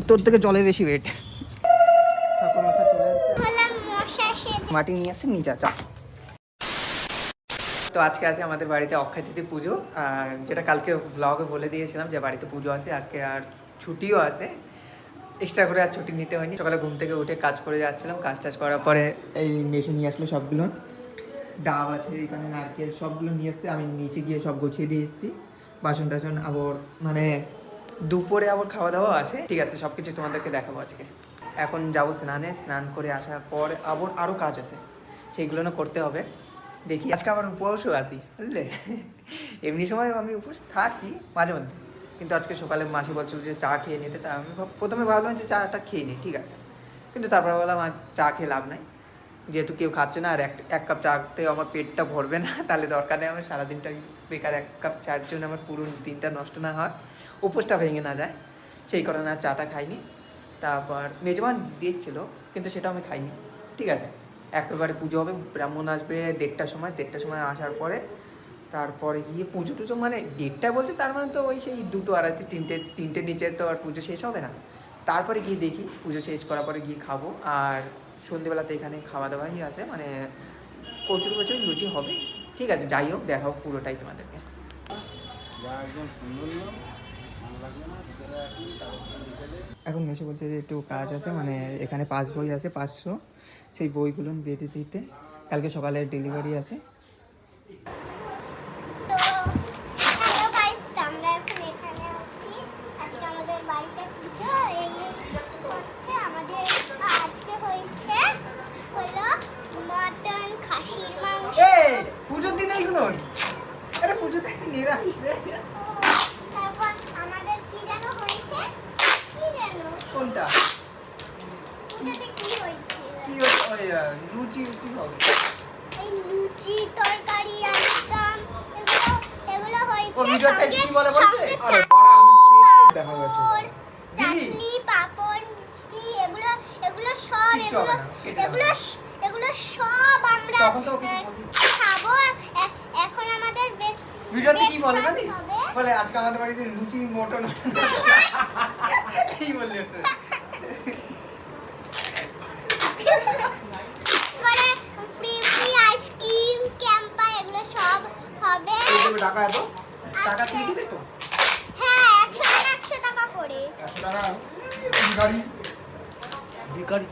তোর থেকে জলের বেশি ওয়েট। মাটি নিয়ে আসছে নিচা চা। তো আজকে আছে আমাদের বাড়িতে অক্ষয় তৃতীয়া পুজো, যেটা কালকে ব্লগে বলে দিয়েছিলাম যে বাড়িতে পুজো আছে আজকে, আর ছুটিও আছে। এক্সট্রা করে আর ছুটি নিতে হয়নি। সকালে ঘুম থেকে উঠে কাজ করে যাচ্ছিলাম, কাজ টাজ করার পরে এই মেশে নিয়ে আসলো সবগুলো। ডাব আছে এখানে, নারকেল সবগুলো নিয়ে এসছে। আমি নিচে গিয়ে সব গুছিয়ে দিয়ে এসেছি। বাসন টাসন আবার মানে দুপুরে আবার খাওয়া দাওয়া আছে। ঠিক আছে, সব কিছু তোমাদেরকে দেখাবো আজকে। এখন যাবো স্নানে, স্নান করে আসার পর আবার আরও কাজ আছে, সেইগুলো না করতে হবে। দেখি আজকে আবার উপবাসও আছি, বুঝলে। এমনি সময় আমি উপোস থাকি মাঝে মধ্যে, কিন্তু আজকে সকালে মাসি বলছিল যে চা খেয়ে নিতে। তা আমি প্রথমে ভাবলাম যে চাটা খেয়ে নিই, ঠিক আছে। কিন্তু তারপর বললাম আর চা খেয়ে লাভ নাই, যেহেতু কেউ খাচ্ছে না। আর এক কাপ চাতে আমার পেটটা ভরবে না, তাহলে দরকার নেই আমার সারাদিনটা বেকার এক কাপ চার জন্য আমার পুরো দিনটা নষ্ট না হয়, উপোসটা ভেঙে না যায়। সেই কারণে আর চাটা খাইনি। তারপর মেজবান দিয়েছিল, কিন্তু সেটা আমি খাইনি। ঠিক আছে, একেবারে পুজো হবে, ব্রাহ্মণ আসবে 1:30টার সময়। 1:30টার সময় আসার পরে তারপরে গিয়ে পুজো টুজো, মানে 1:30 বলছে তার মানে তো ওই সেই 2, 2:30, 3টে নিচে তো আর পুজো শেষ হবে না। তারপরে গিয়ে দেখি পুজো শেষ করার পরে গিয়ে খাবো। আর সন্ধেবেলাতে এখানে খাওয়া দাওয়াই আছে, মানে প্রচুর প্রচুর লুচি হবে। ঠিক আছে, যাই হোক দেখাও পুরোটাই তোমাদেরকে। এখন মেসে বলছে যে একটু কাজ আছে, মানে এখানে 5 বই আছে 500, সেই বইগুলো বেঁধে দিতে। কালকে সকালে ডেলিভারি আছে। পুজোর দিন এইগুলো, আরে পুজোতে নিরামিষ রে। কোনটা কি লুচি লুচি হবে? এই লুচি তরকারি আলুদম এগুলো হয়েছে। ও ভিডিওতে কি বলে বলছে? আরে বাড়া আমি পেট দেখা যাচ্ছে। চাটনি পাপড় মিষ্টি এগুলো সব এগুলো সব আমরা খাবো। এখন আমাদের বেশ ভিডিওতে কি বলে জানিস? বলে আজকে আমাদের বাড়িতে লুচি মটন এই বললেছে। পরে ফ্রি আইসক্রিম ক্যাম্পা এগুলো সব হবে। টাকা এত টাকা তুই দিবি তো? হ্যাঁ, 100 টাকা করে। 100 টাকা ভিখারি ভিখারি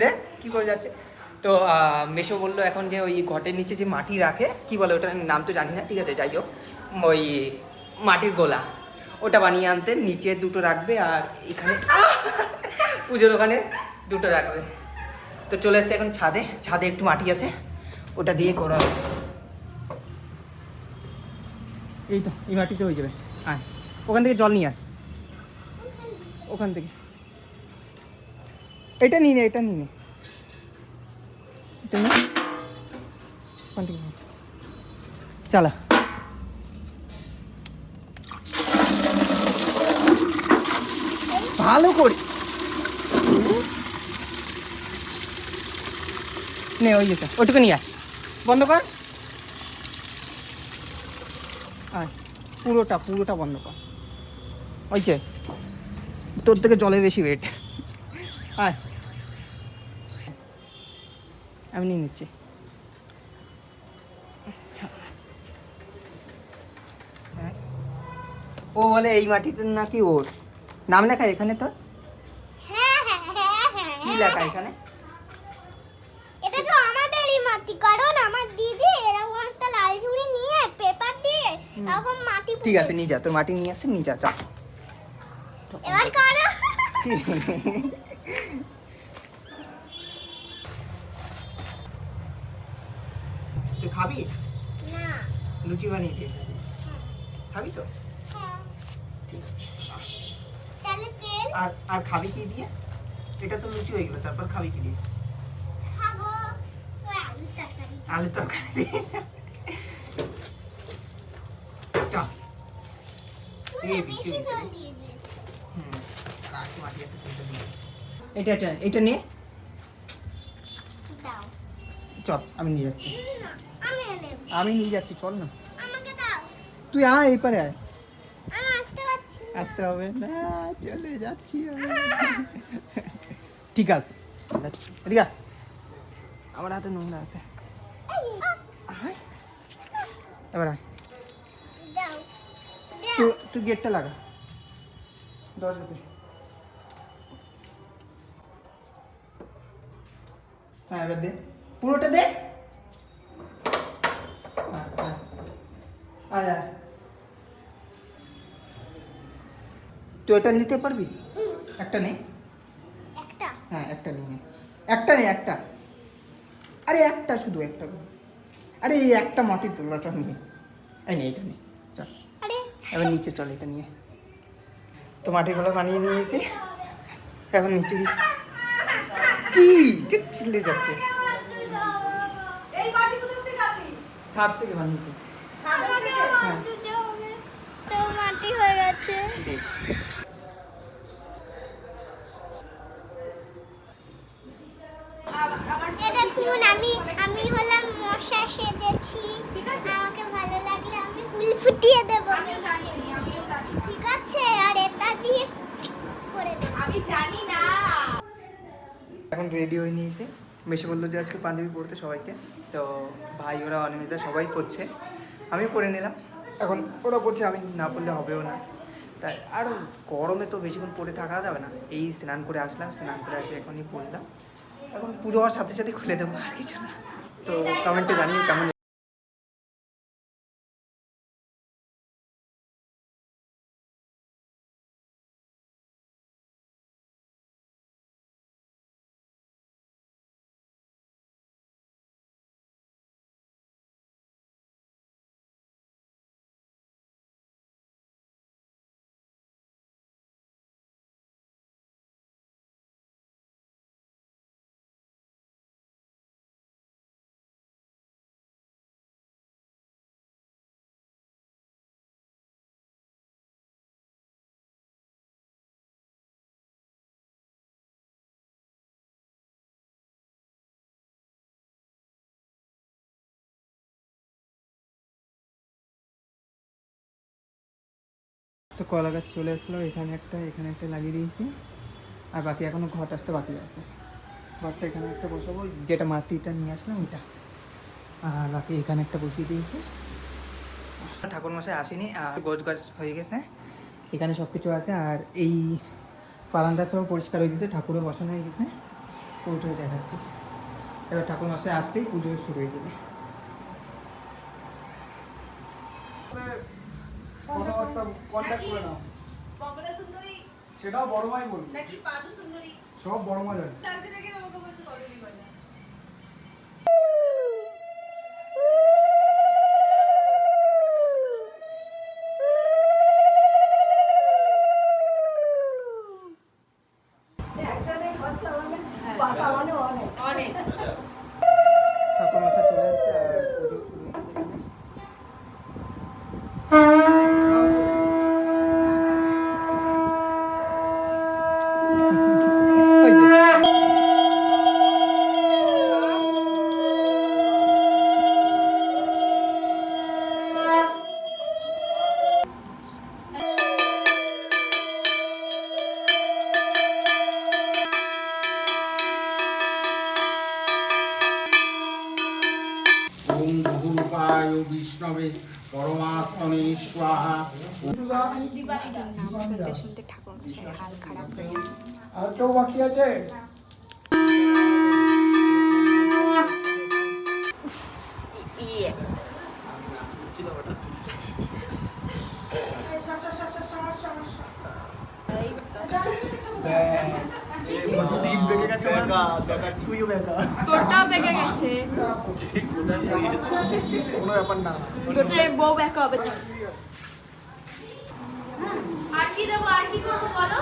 দেখ কি করে যাচ্ছে। তো মেশো বললো এখন যে ওই ঘটের নিচে যে মাটি রাখে, কি বলে ওটার নাম তো জানি না, ঠিক আছে যাই হোক, ওই মাটির গোলা ওটা বানিয়ে আনতে। নিচে 2টো রাখবে আর এখানে পুজোর ওখানে 2টো রাখবে। তো চলে এসছে এখন ছাদে। ছাদে একটু মাটি আছে, ওটা দিয়ে করা হবে। এই তো এই মাটিতে হয়ে যাবে। আয় ওখান থেকে জল নিয়ে আয়, ওখান থেকে। এটা নিয়ে নে, এটা নিয়ে নে, ওখান থেকে চালা। ভালো করে নে, ওই যেটা ওটুকু নিয়ে আয়, বন্ধ কর। আয় পুরোটা বন্ধ কর। ওই যে তোর থেকে জলের বেশি ওয়েট। আয় আমি নিয়ে নিচ্ছি। ও বলে এই মাটিটা নাকি ওর নাম লেখা এখানে। তোর কি লেখা এখানে? এটা তো আমাদেরই মাটি, কারণ আমার দিদি এরকম একটা লাল ঝুড়ি নিয়ে পেপার দিয়ে এরকম মাটি ঠিক আছে নিয়ে যা, তোর মাটি নিয়ে আসছে নিয়ে যা। চা এবার করো। তুই খাবি? না। লুচি বানিয়ে দিয়ে খাবি তো? ঠিক আছে। তাহলে তেল আর খাবি কি দিয়ে? এটা তো লুচি হয়ে গেল, তারপর খাবি কি দিয়ে? খাবো ওই আলুর তরকারি। আলুর তরকারি দিয়ে চা। বেশি জল দিয়ে দিয়েছি। এটা নিয়ে দাও। চল আমি নিয়ে যাচ্ছি। না, আমি নেব। আমি নিয়ে যাচ্ছি, চল না। আমাকে দাও। তুই আয় এই পারে আয়। আমার আসতে হবে না, চলে যাচ্ছি আমি। ঠিক আছে, এদিকে আয়। আমার হাতে নোংরা আছে। আয়। এবার আয়। দাও তুই গেটটা লাগা দরজাতে। হ্যাঁ এবার দে, পুরোটা দে। হ্যাঁ হ্যাঁ আয় আয়। তুই এটা নিতে পারবি? একটা নেই। একটা হ্যাঁ একটা নিয়ে নে। একটা নেই, একটা। আরে একটা, শুধু একটা। আরে এই একটা মাটির তোলাটা নিয়ে এই নে, এটা নে। চল আরে এবার নিচে চল, এটা নিয়ে। তো মাটিগুলো বানিয়ে নিয়ে এসে এখন নিচে গিয়ে কি চিল্লে যাচ্ছে। এই বাটি কোথা থেকে আনলি? ছাদ থেকে বানিয়েছে। আমাকে হাত দিতে হবে। তো মাটি হয়ে গেছে। এ দেখুন আমি হলাম মশা সেজেছি। ঠিক আছে, আমাকে ভালো লাগলে আমি ফুল ফুটিয়ে দেব। আমিও জানি। ঠিক আছে, আর এটা দিয়ে করে দেব। আমি জানি না। এখন রেডি হয়ে নিয়েছে। বেশি বললো যে আজকে পাঞ্জাবি পড়তে সবাইকে। তো ভাই ওরা অনিমিতা সবাই পড়ছে, আমি পরে নিলাম। এখন ওরা পড়ছে, আমি না পড়লে হবেও না। তাই আরও গরমে তো বেশিক্ষণ পরে থাকা যাবে না। এই স্নান করে আসলাম, স্নান করে আসে এখনই পড়লাম। এখন পুজো হওয়ার সাথে সাথে খুলে দেবো, আর কিছু না। তো কমেন্টে জানিও কেমন। তো কলা গাছ চলে আসলো, এখানে একটা লাগিয়ে দিয়েছি। আর বাকি এখনও ঘট আসতে বাকি আছে। ঘরটা এখানে একটা বসাবো, যেটা মাটিটা নিয়ে আসলাম ওইটা। আর বাকি এখানে একটা বসিয়ে দিয়েছি। ঠাকুরমশাই আসেনি, আর গোছ গাছ হয়ে গেছে, এখানে সব কিছু আছে। আর এই বারান্দাটাও পরিষ্কার হয়ে গেছে, ঠাকুরও বসানো হয়ে গেছে। ওইটাই দেখাচ্ছি। এবার ঠাকুরমশাই আসলেই পুজো শুরু হয়ে যাবে। নাকি বগলা সুন্দরী সেটাও বড় মাই বলবে, নাকি পাদু সুন্দরী সব বড় মা জানে। ডাকতে থেকে আমাকে বলছে কদমি বলে। অনেক ঠাকুরমশাই চলে আসছে আর পুজো শুরু হয়ে গেছে এখানে। ওই যে। ওম বহুরূপায় বিষ্ণবে পরমাত্মনে স্বাহা। বৃষ্টির নাম শুনতে শুনতে ঠাকুরমশাইয়ের হাল খারাপ হয়ে গেছে। আর কেউ বাকি আছে? তোরটাও বেঁকে গেছে, তোরটা বউ বেঁকা হবে। আর কি দেবো, আর কি করবো বলো?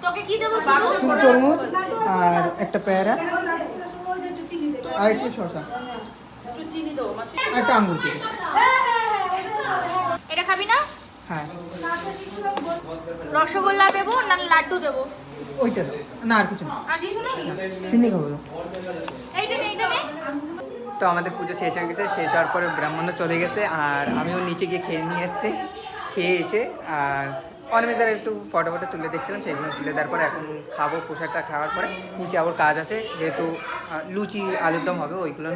তোকে কি দেবো শুধু? শুধু তরমুজ আর একটা পেয়ারা আর একটু শসা আর একটা আঙ্গুর কেটে। এটা খাবি না? হ্যাঁ রসগোল্লা দেবো না লাড্ডু দেবো? ওইটা দাও না, আর কিছু না। আর কিছু না? চিনি খাবো। এইটা নে, এইটা নে। তো আমাদের পুজো শেষ হয়ে গেছে, শেষ হওয়ার পরে ব্রাহ্মণও চলে গেছে আর আমিও নিচে গিয়ে খেয়ে নিয়ে এসেছি। খেয়ে এসে আর অনিমেষদার একটু ফটো তুলে দেখছিলাম, সেইগুলো তুলে দেওয়ার পরে এখন খাবো। পোশাকটা খাওয়ার পরে নিচে আবার কাজ আছে, যেহেতু লুচি আলুর দম হবে ওইগুলো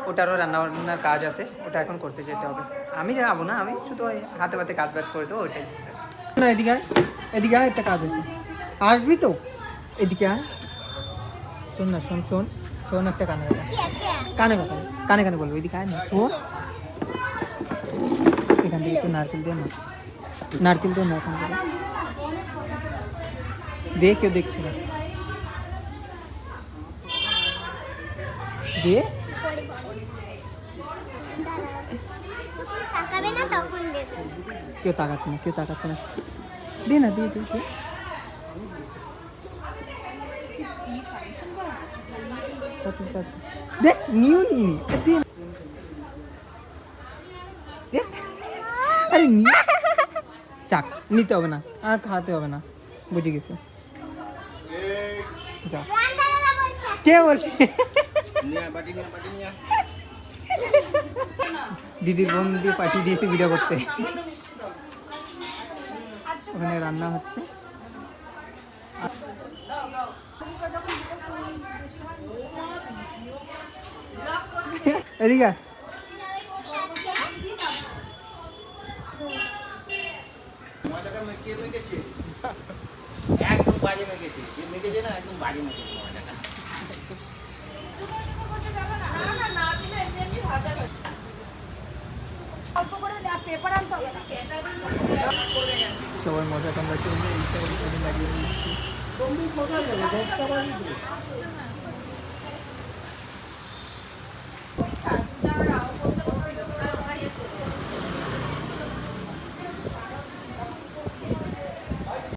ওটারও রান্নাবান্নার কাজ আছে, ওটা এখন করতে যেতে হবে। আমি যাবো না, আমি শুধু ওই হাতে পাতে কাজ বাজ করে দেবো, ওইটাই। না এদিকে আয়, এদিকে আয়, একটা কাজ আছে, আসবি তো? এদিকে আয়, শোন না, শোন শোন শোন, একটা কানে কথা, কানে কথা, কানে কানে বলবো, এদিকে আয় না, শোন। এখান থেকে একটু নারকেল দিয়ে না, নারকেল দিয়ে না, এখান থেকে দে, কেউ দেখছে না, দে। তাকাবে না তখন দেবো। কেউ তাকাচ্ছে না, কেউ তাকাচ্ছে না, দে না, দে দে দে। দেখ নিউ নিয়ে দে, দে। আরে নিয়ে চাক, নিতে হবে না আর খাওয়াতে হবে না, বুঝে গেছি। যা, রান্নারা বলছে কে বলছে? দিদির বোন দিয়ে পাঠিয়ে দিয়েছি ভিডিও করতে, ওখানে রান্না হচ্ছে। এদিকে একদম বাজে মেখেছে, যে মেখেছে না একদম বাজে মেখেছে ময়দাটা। সবাই মজা কামড়াচ্ছে, লাগিয়ে দিচ্ছি।